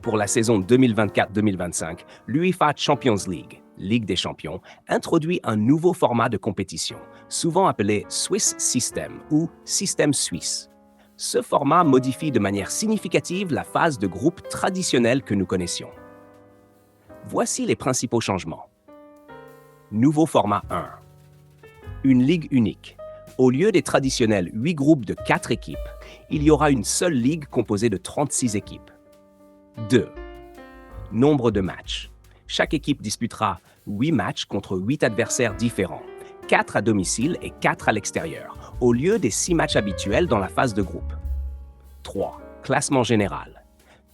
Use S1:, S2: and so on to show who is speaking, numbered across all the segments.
S1: Pour la saison 2024-2025, l'UEFA Champions League, Ligue des Champions, introduit un nouveau format de compétition, souvent appelé Swiss System ou Système suisse. Ce format modifie de manière significative la phase de groupe traditionnelle que nous connaissions. Voici les principaux changements. Nouveau format 1. Une ligue unique. Au lieu des traditionnels 8 groupes de 4 équipes, il y aura une seule ligue composée de 36 équipes. 2. Nombre de matchs. Chaque équipe disputera 8 matchs contre 8 adversaires différents, 4 à domicile et 4 à l'extérieur, au lieu des 6 matchs habituels dans la phase de groupe. 3. Classement général.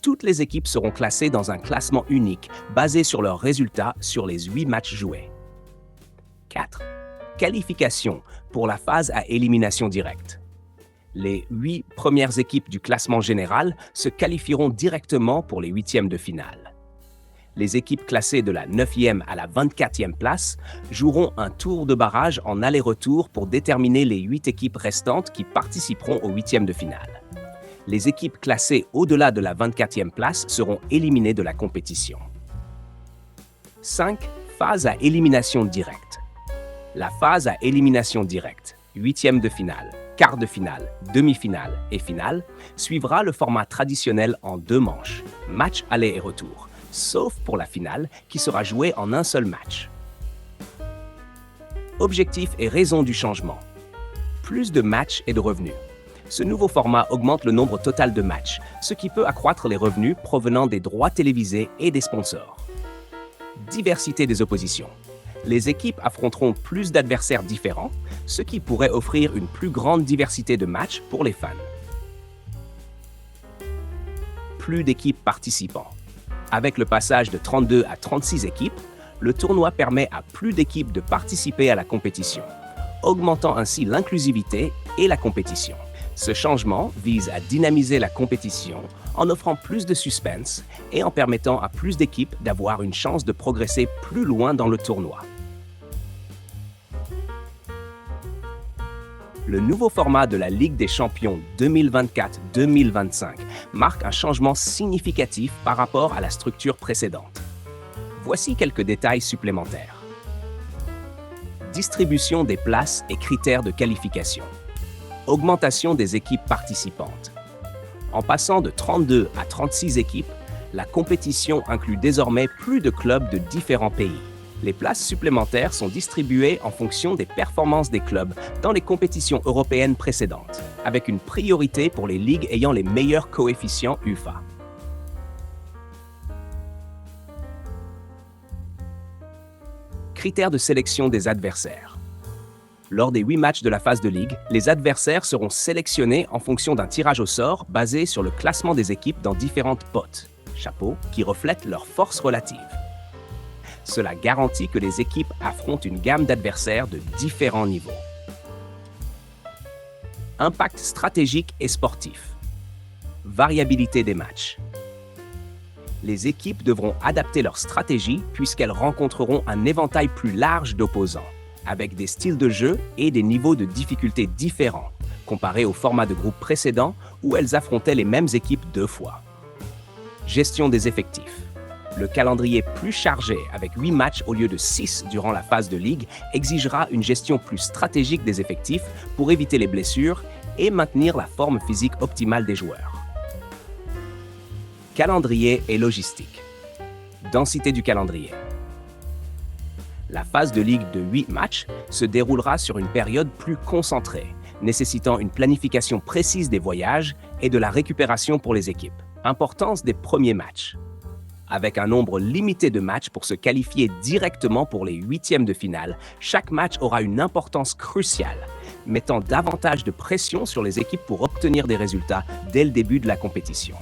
S1: Toutes les équipes seront classées dans un classement unique basé sur leurs résultats sur les 8 matchs joués. 4. Qualification pour la phase à élimination directe. Les 8 premières équipes du classement général se qualifieront directement pour les huitièmes de finale. Les équipes classées de la 9e à la 24e place joueront un tour de barrage en aller-retour pour déterminer les 8 équipes restantes qui participeront aux huitièmes de finale. Les équipes classées au-delà de la 24e place seront éliminées de la compétition. 5. Phase à élimination directe. La phase à élimination directe, huitième de finale, quart de finale, demi-finale et finale, suivra le format traditionnel en 2 manches, match aller et retour, sauf pour la finale qui sera jouée en un seul match. Objectif et raison du changement. Plus de matchs et de revenus. Ce nouveau format augmente le nombre total de matchs, ce qui peut accroître les revenus provenant des droits télévisés et des sponsors. Diversité des oppositions. Les équipes affronteront plus d'adversaires différents, ce qui pourrait offrir une plus grande diversité de matchs pour les fans. Plus d'équipes participants. Avec le passage de 32 à 36 équipes, le tournoi permet à plus d'équipes de participer à la compétition, augmentant ainsi l'inclusivité et la compétition. Ce changement vise à dynamiser la compétition en offrant plus de suspense et en permettant à plus d'équipes d'avoir une chance de progresser plus loin dans le tournoi. Le nouveau format de la Ligue des Champions 2024-2025 marque un changement significatif par rapport à la structure précédente. Voici quelques détails supplémentaires. Distribution des places et critères de qualification. Augmentation des équipes participantes. En passant de 32 à 36 équipes, la compétition inclut désormais plus de clubs de différents pays. Les places supplémentaires sont distribuées en fonction des performances des clubs dans les compétitions européennes précédentes, avec une priorité pour les ligues ayant les meilleurs coefficients UEFA. Critères de sélection des adversaires. Lors des 8 matchs de la phase de ligue, les adversaires seront sélectionnés en fonction d'un tirage au sort basé sur le classement des équipes dans différentes potes, chapeaux, qui reflètent leurs forces relatives. Cela garantit que les équipes affrontent une gamme d'adversaires de différents niveaux. Impact stratégique et sportif. Variabilité des matchs. Les équipes devront adapter leur stratégie puisqu'elles rencontreront un éventail plus large d'opposants, avec des styles de jeu et des niveaux de difficulté différents, comparés au format de groupe précédent où elles affrontaient les mêmes équipes 2 fois. Gestion des effectifs. Le calendrier plus chargé, avec 8 matchs au lieu de 6 durant la phase de ligue, exigera une gestion plus stratégique des effectifs pour éviter les blessures et maintenir la forme physique optimale des joueurs. Calendrier et logistique. Densité du calendrier. La phase de ligue de 8 matchs se déroulera sur une période plus concentrée, nécessitant une planification précise des voyages et de la récupération pour les équipes. Importance des premiers matchs. Avec un nombre limité de matchs pour se qualifier directement pour les huitièmes de finale, chaque match aura une importance cruciale, mettant davantage de pression sur les équipes pour obtenir des résultats dès le début de la compétition.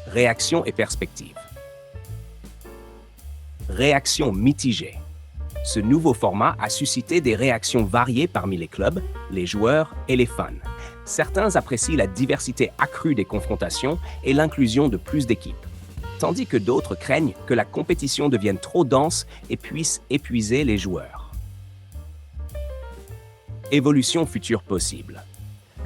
S1: Réaction et perspective. Réaction mitigée. Ce nouveau format a suscité des réactions variées parmi les clubs, les joueurs et les fans. Certains apprécient la diversité accrue des confrontations et l'inclusion de plus d'équipes, tandis que d'autres craignent que la compétition devienne trop dense et puisse épuiser les joueurs. Évolution future possible.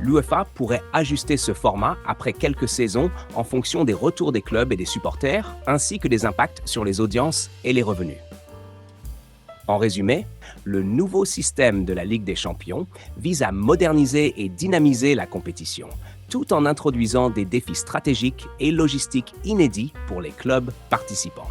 S1: L'UEFA pourrait ajuster ce format après quelques saisons en fonction des retours des clubs et des supporters, ainsi que des impacts sur les audiences et les revenus. En résumé, le nouveau système de la Ligue des Champions vise à moderniser et dynamiser la compétition, tout en introduisant des défis stratégiques et logistiques inédits pour les clubs participants.